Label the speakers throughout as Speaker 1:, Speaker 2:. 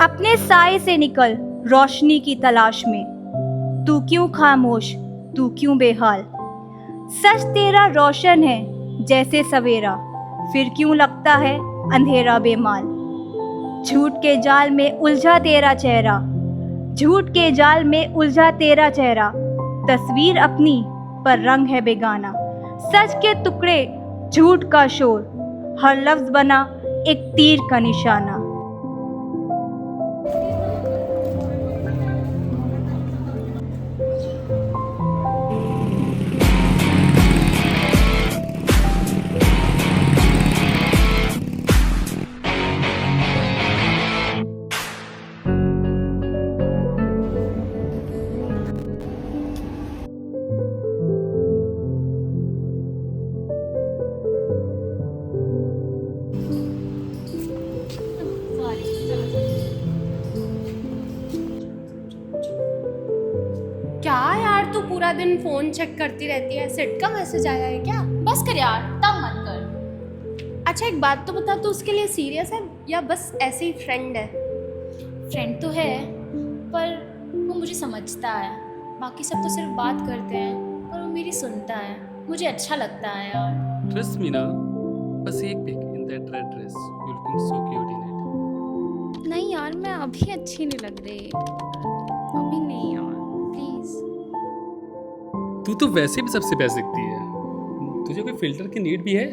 Speaker 1: अपने साए से निकल रोशनी की तलाश में। तू क्यों खामोश, तू क्यों बेहाल। सच तेरा रोशन है जैसे सवेरा, फिर क्यों लगता है अंधेरा बेमाल। झूठ के जाल में उलझा तेरा चेहरा, झूठ के जाल में उलझा तेरा चेहरा। तस्वीर अपनी पर रंग है बेगाना। सच के टुकड़े झूठ का शोर, हर लफ्ज बना एक तीर का निशाना।
Speaker 2: क्या यार, तू पूरा दिन फोन चेक करती रहती है। सिट का मैसेज आया है क्या?
Speaker 3: बस कर यार, तंग मत कर।
Speaker 2: अच्छा एक बात तो बता, तू उसके लिए सीरियस है या बस ऐसे ही फ्रेंड है?
Speaker 3: फ्रेंड तो है, पर वो मुझे समझता है। बाकी सब तो सिर्फ बात करते हैं, पर वो मेरी सुनता है। मुझे अच्छा लगता है यार।
Speaker 4: Trust me ना, बस एक pick in that red dress, you looking so cute in it.
Speaker 2: नहीं यार, मैं अभी अच्छी नहीं लग रही। अभी नहीं यार, प्लीज।
Speaker 4: तू तो वैसे भी सबसे बेस्ट दिखती है। तुझे कोई फिल्टर की नीड भी है?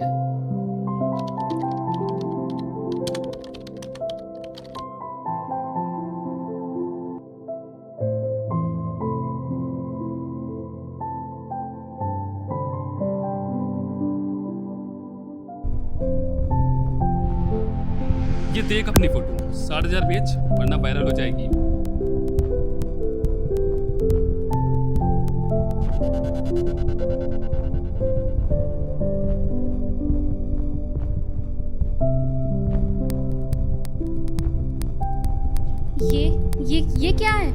Speaker 4: ये देख अपनी फोटो, 60,000 बेच वरना वायरल हो जाएगी।
Speaker 3: ये क्या है?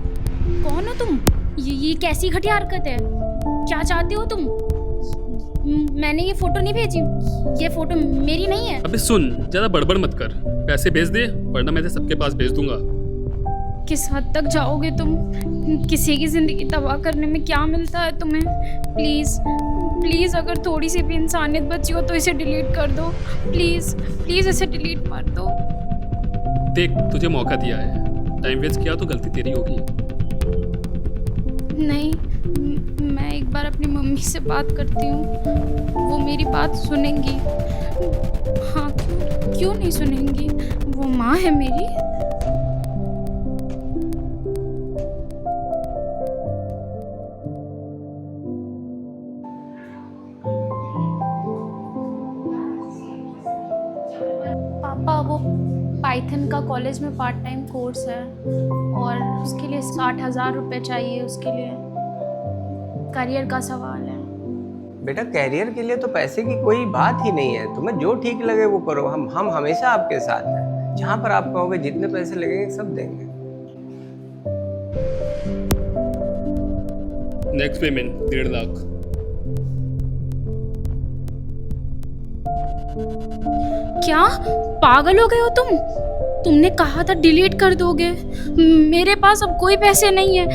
Speaker 3: कौन हो तुम? ये कैसी घटिया हरकत है? क्या चाहते हो तुम? मैंने ये फोटो नहीं भेजी। ये फोटो मेरी नहीं है।
Speaker 4: अबे सुन, ज्यादा बड़बड़ मत कर। पैसे भेज दे वरना मैं इसे सबके पास भेज दूंगा।
Speaker 3: किस हद तक जाओगे तुम? किसी की जिंदगी तबाह करने में क्या मिलता है तुम्हें? प्लीज प्लीज, अगर थोड़ी सी भी इंसानियत बची हो तो इसे डिलीट कर दो। प्लीज प्लीज, इसे डिलीट मत दो।
Speaker 4: देख, तुझे मौका दिया है, टाइम वेस्ट किया तो गलती तेरी होगी।
Speaker 3: नहीं, मैं एक बार अपनी मम्मी से बात करती हूँ, वो मेरी बात सुनेंगी। हाँ, क्यों नहीं सुनेंगी? वो माँ है मेरी। पापा, वो पाइथन का कॉलेज में पार्ट टाइम कोर्स है और उसके लिए 60,000 रुपये चाहिए। उसके लिए करियर का सवाल है।
Speaker 5: बेटा, कैरियर के लिए तो पैसे की कोई बात ही नहीं है। तुम्हें जो ठीक लगे वो करो। हम हमेशा आपके साथ हैं। जहाँ पर आप कहोगे जितने पैसे लगेंगे सब देंगे।
Speaker 4: Next payment 1.5 lakh.
Speaker 3: क्या पागल हो गए हो तुम? तुमने कहा था डिलीट कर दोगे। मेरे पास अब कोई पैसे नहीं है।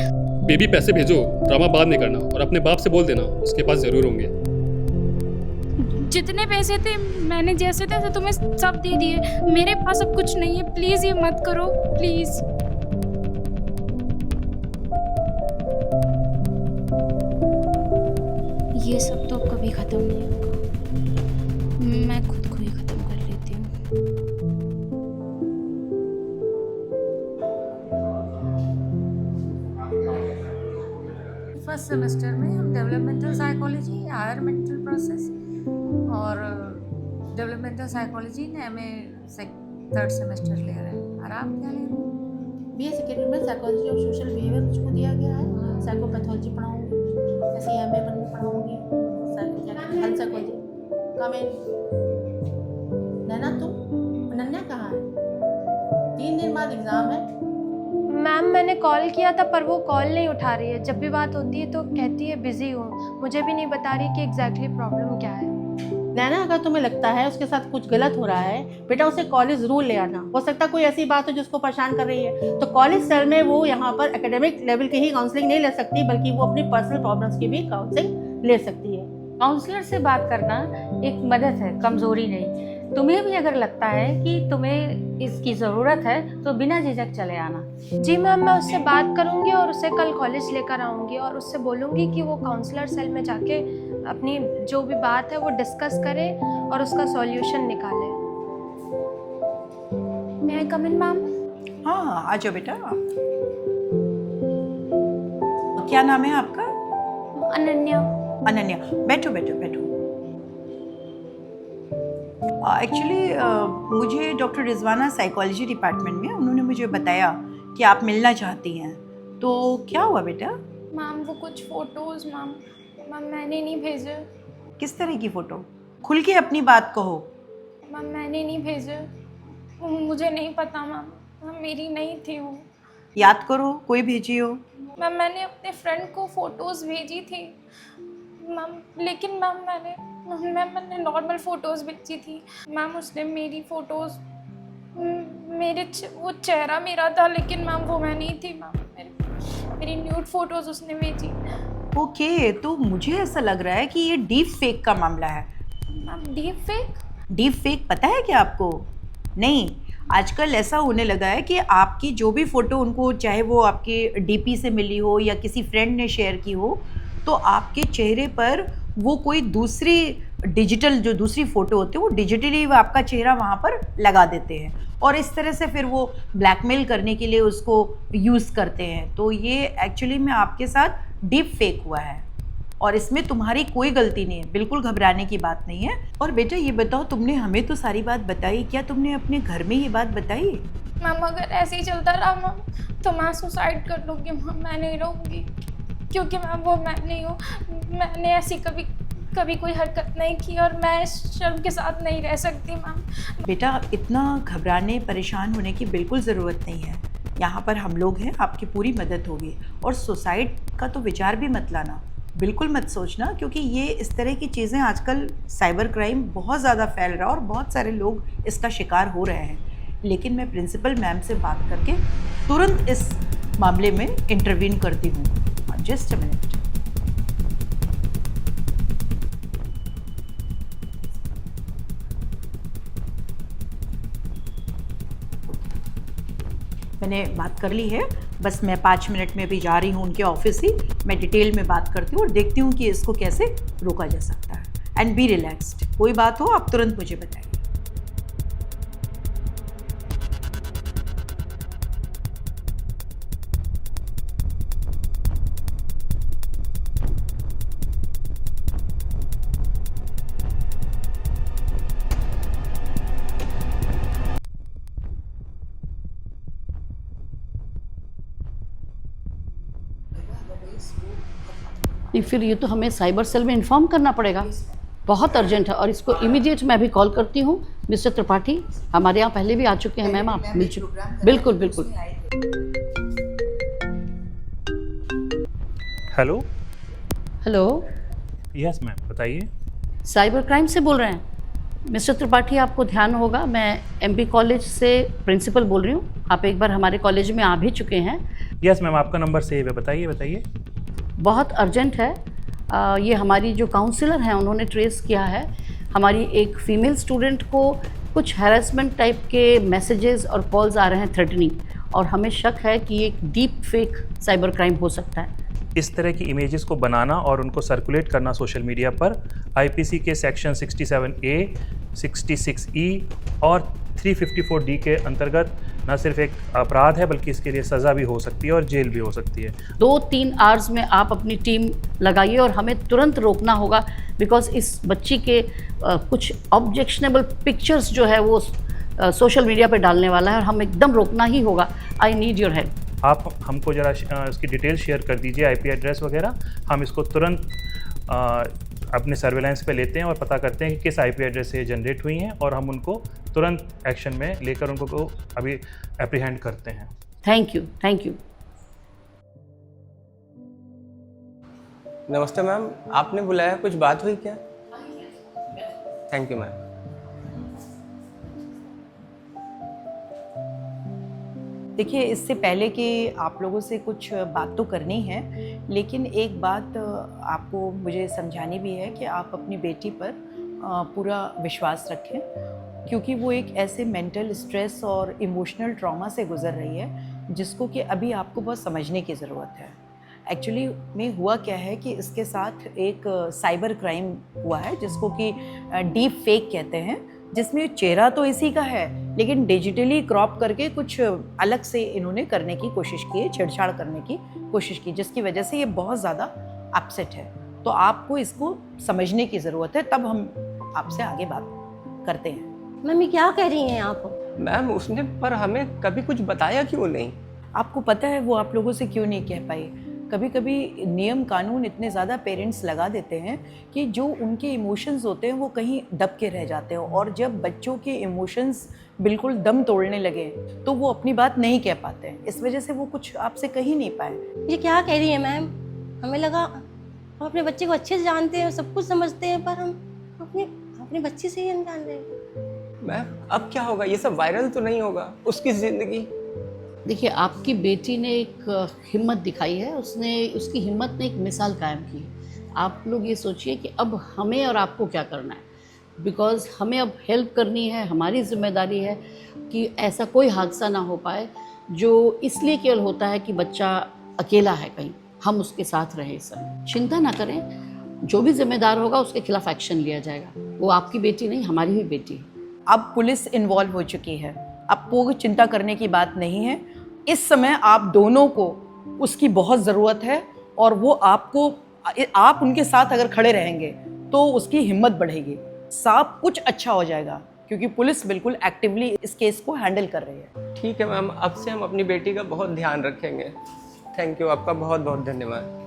Speaker 4: बेबी पैसे भेजो, ड्रामा बाद में करना और अपने बाप से बोल देना, उसके पास जरूर होंगे।
Speaker 3: जितने पैसे थे मैंने जैसे थे तुम्हें सब दे दिए। मेरे पास अब कुछ नहीं है। प्लीज ये मत करो, प्लीज। ये सब तो अब कभी खत्म नहीं होगा। मैं खुद को ही खत्म कर लेती हूँ।
Speaker 6: फर्स्ट सेमेस्टर में हम developmental psychology, higher mental process और डेवलपमेंटल साइकोलॉजी ने हमें 3rd सेमेस्टर ले रहे हैं। और आप क्या ले रहे हैं?
Speaker 7: BA सेकेंडरी में साइकोलॉजी ऑफ सोशल बिहेवियर मुझको दिया गया है। साइकोपैथोलॉजी पढ़ाऊंगी, SEMA पढ़ाऊंगी, हेल्थ साइकोलॉजी। कमेंट नैना, तुम अनन्या कहाँ है? 3 दिन बाद एग्ज़ाम है।
Speaker 2: मैम, मैंने कॉल किया था पर वो कॉल नहीं उठा रही है। जब भी बात होती है तो कहती है बिजी हूँ। मुझे भी नहीं बता रही कि एग्जैक्टली प्रॉब्लम क्या है।
Speaker 7: नैना, अगर तुम्हें लगता है उसके साथ कुछ गलत हो रहा है, बेटा उसे कॉलेज रूल ले आना। हो सकता है कोई ऐसी बात हो जिसको परेशान कर रही है, तो कॉलेज सेल में वो यहाँ पर एकेडमिक लेवल की ही काउंसलिंग नहीं ले सकती, बल्कि वो अपनी पर्सनल प्रॉब्लम्स की भी काउंसलिंग ले सकती है।
Speaker 6: काउंसलर से बात करना एक मदद है, कमजोरी नहीं। तुम्हें भी अगर लगता है कि तुम्हें इसकी ज़रूरत है तो बिना झिझक चले आना।
Speaker 2: जी मैम, मैं उससे बात करूंगी और उसे कल कॉलेज लेकर आऊंगी और उससे बोलूंगी कि वो काउंसलर सेल में जाके अपनी जो भी बात है वो डिस्कस करे और उसका सॉल्यूशन निकाले। मैं आई कम इन मैम?
Speaker 8: हाँ, आ जाओ बेटा। क्या नाम है आपका?
Speaker 2: अनन्या।
Speaker 8: अनन्या, बैठो बैठो बैठो। एक्चुअली मुझे डॉक्टर रिजवाना साइकोलॉजी डिपार्टमेंट में उन्होंने मुझे बताया कि आप मिलना चाहती हैं, तो क्या हुआ बेटा?
Speaker 3: मैम वो कुछ फ़ोटोज़ मैम मैंने नहीं भेजे।
Speaker 8: किस तरह की फ़ोटो? खुल के अपनी बात कहो।
Speaker 3: मैम मैंने नहीं भेजे, मुझे नहीं पता मैम, मेरी नहीं थी वो।
Speaker 8: याद करो, कोई भेजी हो।
Speaker 3: मैम मैंने अपने फ्रेंड को फ़ोटोज़ भेजी थी मैम, लेकिन मैम मैंने नॉर्मल फ़ोटोज़ भेजी थी मैम। उसने मेरी फ़ोटोज़ वो चेहरा मेरा था, लेकिन मैम वो मैं नहीं थी मैम। मेरी न्यूड फ़ोटोज़ उसने भेजी।
Speaker 8: ओके, तो मुझे ऐसा लग रहा है कि ये डीप फेक का मामला है।
Speaker 3: Ma'am deep fake?
Speaker 8: Deep fake पता है क्या आपको? नहीं, आजकल ऐसा होने लगा है कि आपकी जो भी फ़ोटो उनको, चाहे वो आपके डीपी से मिली हो या किसी फ्रेंड ने शेयर की हो, तो आपके चेहरे पर वो कोई दूसरी डिजिटल जो दूसरी फ़ोटो होती है वो डिजिटली वो आपका चेहरा वहाँ पर लगा देते हैं और इस तरह से फिर वो ब्लैकमेल करने के लिए उसको यूज़ करते हैं। तो ये एक्चुअली में आपके साथ डीप फेक हुआ है और इसमें तुम्हारी कोई गलती नहीं है, बिल्कुल घबराने की बात नहीं है। और बेटा ये बताओ, तुमने हमें तो सारी बात बताई, क्या तुमने अपने घर में ये बात बताई?
Speaker 3: मैम अगर ऐसे ही चलता रहा मैम तो मैं सुसाइड कर लूँगी मैम, मैं नहीं रहूँगी, क्योंकि मैम वो मैं नहीं हूँ। मैंने ऐसी कभी कोई हरकत नहीं की और मैं इस शर्म के साथ नहीं रह सकती मैम।
Speaker 8: बेटा इतना घबराने परेशान होने की बिल्कुल ज़रूरत नहीं है, यहाँ पर हम लोग हैं, आपकी पूरी मदद होगी। और सुसाइड का तो विचार भी मत लाना, बिल्कुल मत सोचना, क्योंकि ये इस तरह की चीज़ें आजकल साइबर क्राइम बहुत ज़्यादा फैल रहा है और बहुत सारे लोग इसका शिकार हो रहे हैं। लेकिन मैं प्रिंसिपल मैम से बात करके तुरंत इस मामले में इंटरवीन करती हूँ। Just a minute. मैंने बात कर ली है, बस मैं 5 मिनट में भी जा रही हूँ उनके ऑफिस ही। मैं डिटेल में बात करती हूँ और देखती हूँ कि इसको कैसे रोका जा सकता है। एंड बी रिलैक्स्ड, कोई बात हो आप तुरंत मुझे बताइए।
Speaker 9: नहीं, फिर ये तो हमें साइबर सेल में इन्फॉर्म करना पड़ेगा, बहुत अर्जेंट है। और इसको इमीडिएट मैं अभी कॉल करती हूँ। मिस्टर त्रिपाठी हमारे यहाँ पहले भी आ चुके हैं मैम, आप मिल चुके। बिल्कुल बिल्कुल।
Speaker 10: हेलो।
Speaker 9: हेलो,
Speaker 10: यस मैम, बताइए।
Speaker 9: साइबर क्राइम से बोल रहे हैं? मिस्टर त्रिपाठी आपको ध्यान होगा, मैं एमपी कॉलेज से प्रिंसिपल बोल रही हूँ। आप एक बार हमारे कॉलेज में आ भी चुके हैं।
Speaker 10: यस मैम, आपका नंबर सेव है, बताइए बताइए।
Speaker 9: बहुत अर्जेंट है। ये हमारी जो काउंसलर हैं उन्होंने ट्रेस किया है, हमारी एक फ़ीमेल स्टूडेंट को कुछ हैरेसमेंट टाइप के मैसेजेस और कॉल्स आ रहे हैं थ्रेटनिंग, और हमें शक है कि एक डीप फेक साइबर क्राइम हो सकता है।
Speaker 10: इस तरह की इमेजेस को बनाना और उनको सर्कुलेट करना सोशल मीडिया पर आईपीसी के सेक्शन 67A, 66E और 354D के अंतर्गत न सिर्फ एक अपराध है बल्कि इसके लिए सज़ा भी हो सकती है और जेल भी हो सकती है।
Speaker 9: 2-3 आवर्स में आप अपनी टीम लगाइए और हमें तुरंत रोकना होगा, बिकॉज इस बच्ची के कुछ ऑब्जेक्शनेबल पिक्चर्स जो है वो सोशल मीडिया पे डालने वाला है और हमें एकदम रोकना ही होगा। I need your help.
Speaker 10: आप हमको ज़रा इसकी डिटेल शेयर कर दीजिए, आईपी एड्रेस वगैरह। हम इसको तुरंत अपने सर्वेलेंस पे लेते हैं और पता करते हैं कि किस आईपी एड्रेस से जनरेट हुई हैं और हम उनको तुरंत एक्शन में लेकर उनको अभी एप्रीहेंड करते हैं।
Speaker 9: Thank you, thank you.
Speaker 5: नमस्ते मैम, आपने बुलाया, कुछ बात हुई क्या? Thank you ma'am.
Speaker 8: देखिए, इससे पहले कि आप लोगों से कुछ बात तो करनी है, लेकिन एक बात आपको मुझे समझानी भी है कि आप अपनी बेटी पर पूरा विश्वास रखें, क्योंकि वो एक ऐसे मेंटल स्ट्रेस और इमोशनल ट्रॉमा से गुज़र रही है जिसको कि अभी आपको बहुत समझने की ज़रूरत है। एक्चुअली में हुआ क्या है कि इसके साथ एक साइबर क्राइम हुआ है जिसको कि डीप फेक कहते हैं, जिसमें चेहरा तो इसी का है लेकिन डिजिटली क्रॉप करके कुछ अलग से इन्होंने करने की कोशिश की है, छेड़छाड़ करने की कोशिश की, जिसकी वजह से ये बहुत ज़्यादा अपसेट है। तो आपको इसको समझने की ज़रूरत है, तब हम आपसे आगे बात करते हैं।
Speaker 11: मम्मी क्या कह रही हैं आप?
Speaker 5: मैम उसने पर हमें कभी कुछ बताया क्यों नहीं?
Speaker 8: आपको पता है वो आप लोगों से क्यों नहीं कह पाई? कभी कभी नियम कानून इतने ज़्यादा पेरेंट्स लगा देते हैं कि जो उनके इमोशंस होते हैं वो कहीं दब के रह जाते हैं, और जब बच्चों के इमोशंस बिल्कुल दम तोड़ने लगे तो वो अपनी बात नहीं कह पाते हैं। इस वजह से वो कुछ आपसे कह ही नहीं पाए।
Speaker 11: ये क्या कह रही है मैम? हमें लगा हम अपने बच्चे को अच्छे से जानते हैं, सब कुछ समझते हैं, पर हम अपने बच्चे से ही अनजान रहे।
Speaker 5: मैम अब क्या होगा? ये सब वायरल तो नहीं होगा? उसकी ज़िंदगी।
Speaker 9: देखिए, आपकी बेटी ने एक हिम्मत दिखाई है, उसकी हिम्मत ने एक मिसाल कायम की है। आप लोग ये सोचिए कि अब हमें और आपको क्या करना है, बिकॉज़ हमें अब हेल्प करनी है। हमारी जिम्मेदारी है कि ऐसा कोई हादसा ना हो पाए जो इसलिए केवल होता है कि बच्चा अकेला है कहीं, हम उसके साथ रहे। सर चिंता ना करें, जो भी जिम्मेदार होगा उसके खिलाफ एक्शन लिया जाएगा। वो आपकी बेटी नहीं, हमारी भी बेटी है।
Speaker 8: अब पुलिस इन्वॉल्व हो चुकी है, अब कोई चिंता करने की बात नहीं है। इस समय आप दोनों को उसकी बहुत ज़रूरत है, और वो आप उनके साथ अगर खड़े रहेंगे तो उसकी हिम्मत बढ़ेगी, सब कुछ अच्छा हो जाएगा, क्योंकि पुलिस बिल्कुल एक्टिवली इस केस को हैंडल कर रही है।
Speaker 5: ठीक है मैम, अब से हम अपनी बेटी का बहुत ध्यान रखेंगे। थैंक यू, आपका बहुत बहुत धन्यवाद।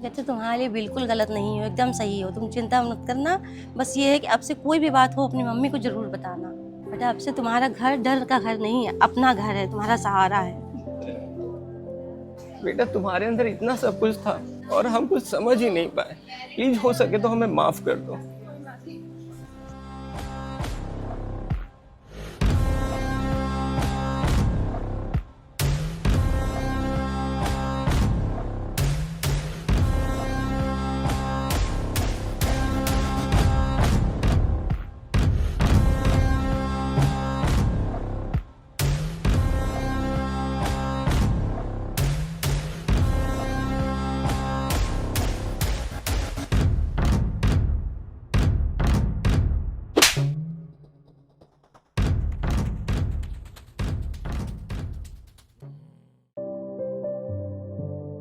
Speaker 11: जैसे तुम्हारे लिए बिल्कुल गलत नहीं हो, एकदम सही हो, तुम चिंता मत करना। बस ये है कि अब से कोई भी बात हो अपनी मम्मी को ज़रूर बताना। बेटा अब से तुम्हारा घर डर का घर नहीं है, अपना घर है, तुम्हारा सहारा है।
Speaker 5: बेटा तुम्हारे अंदर इतना सब कुछ था और हम कुछ समझ ही नहीं पाए। प्लीज हो सके तो हमें माफ कर दो।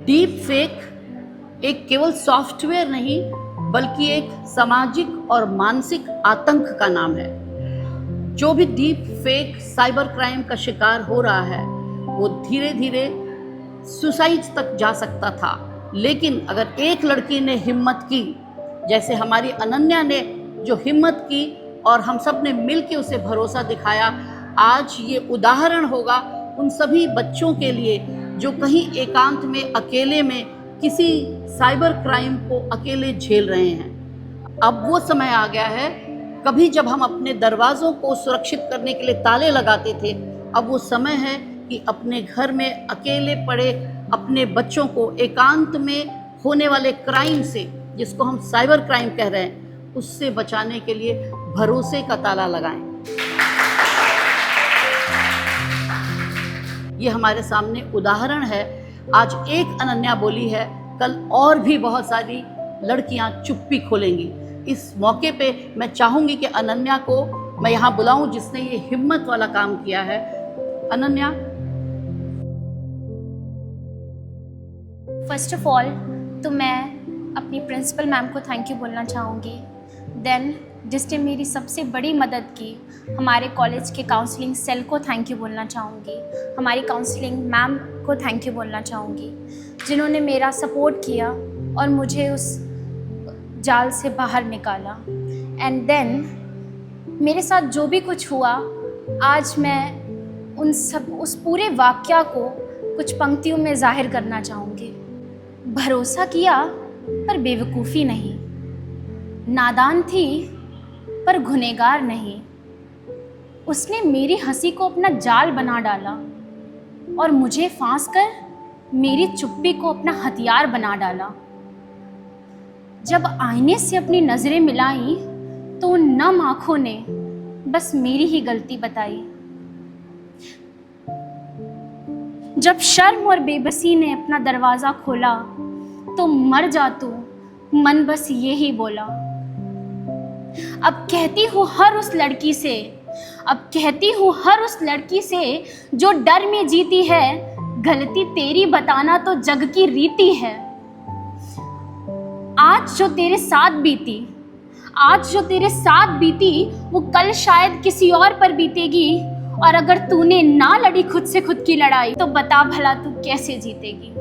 Speaker 9: डीप फेक एक केवल सॉफ्टवेयर नहीं बल्कि एक सामाजिक और मानसिक आतंक का नाम है। जो भी डीप फेक साइबर क्राइम का शिकार हो रहा है वो धीरे धीरे सुसाइड तक जा सकता था, लेकिन अगर एक लड़की ने हिम्मत की, जैसे हमारी अनन्या ने जो हिम्मत की और हम सब ने मिलकर उसे भरोसा दिखाया, आज ये उदाहरण होगा उन सभी बच्चों के लिए जो कहीं एकांत में अकेले में किसी साइबर क्राइम को अकेले झेल रहे हैं। अब वो समय आ गया है, कभी जब हम अपने दरवाज़ों को सुरक्षित करने के लिए ताले लगाते थे, अब वो समय है कि अपने घर में अकेले पड़े अपने बच्चों को एकांत में होने वाले क्राइम से, जिसको हम साइबर क्राइम कह रहे हैं, उससे बचाने के लिए भरोसे का ताला लगाएं। ये हमारे सामने उदाहरण है। आज एक अनन्या बोली है, कल और भी बहुत सारी लड़कियां चुप्पी खोलेंगी। इस मौके पे मैं चाहूँगी कि अनन्या को मैं यहाँ बुलाऊं, जिसने ये हिम्मत वाला काम किया है। अनन्या।
Speaker 3: फर्स्ट ऑफ ऑल तो मैं अपनी प्रिंसिपल मैम को थैंक यू बोलना चाहूँगी। देन जिसने मेरी सबसे बड़ी मदद की, हमारे कॉलेज के काउंसलिंग सेल को थैंक यू बोलना चाहूँगी। हमारी काउंसलिंग मैम को थैंक यू बोलना चाहूँगी, जिन्होंने मेरा सपोर्ट किया और मुझे उस जाल से बाहर निकाला। एंड देन मेरे साथ जो भी कुछ हुआ, आज मैं उस पूरे वाक़या को कुछ पंक्तियों में ज़ाहिर करना चाहूँगी। भरोसा किया पर बेवकूफ़ी नहीं, नादान थी पर गुनहगार नहीं। उसने मेरी हंसी को अपना जाल बना डाला और मुझे फांस कर मेरी चुप्पी को अपना हथियार बना डाला। जब आईने से अपनी नज़रें मिलाई तो उन नम आँखों ने बस मेरी ही गलती बताई। जब शर्म और बेबसी ने अपना दरवाज़ा खोला तो मर जा तू, मन बस ये ही बोला। अब कहती हूँ हर उस लड़की से, अब कहती हूँ हर उस लड़की से जो डर में जीती है, गलती तेरी बताना तो जग की रीति है। आज जो तेरे साथ बीती, आज जो तेरे साथ बीती, वो कल शायद किसी और पर बीतेगी। और अगर तूने ना लड़ी खुद से खुद की लड़ाई, तो बता भला तू कैसे जीतेगी।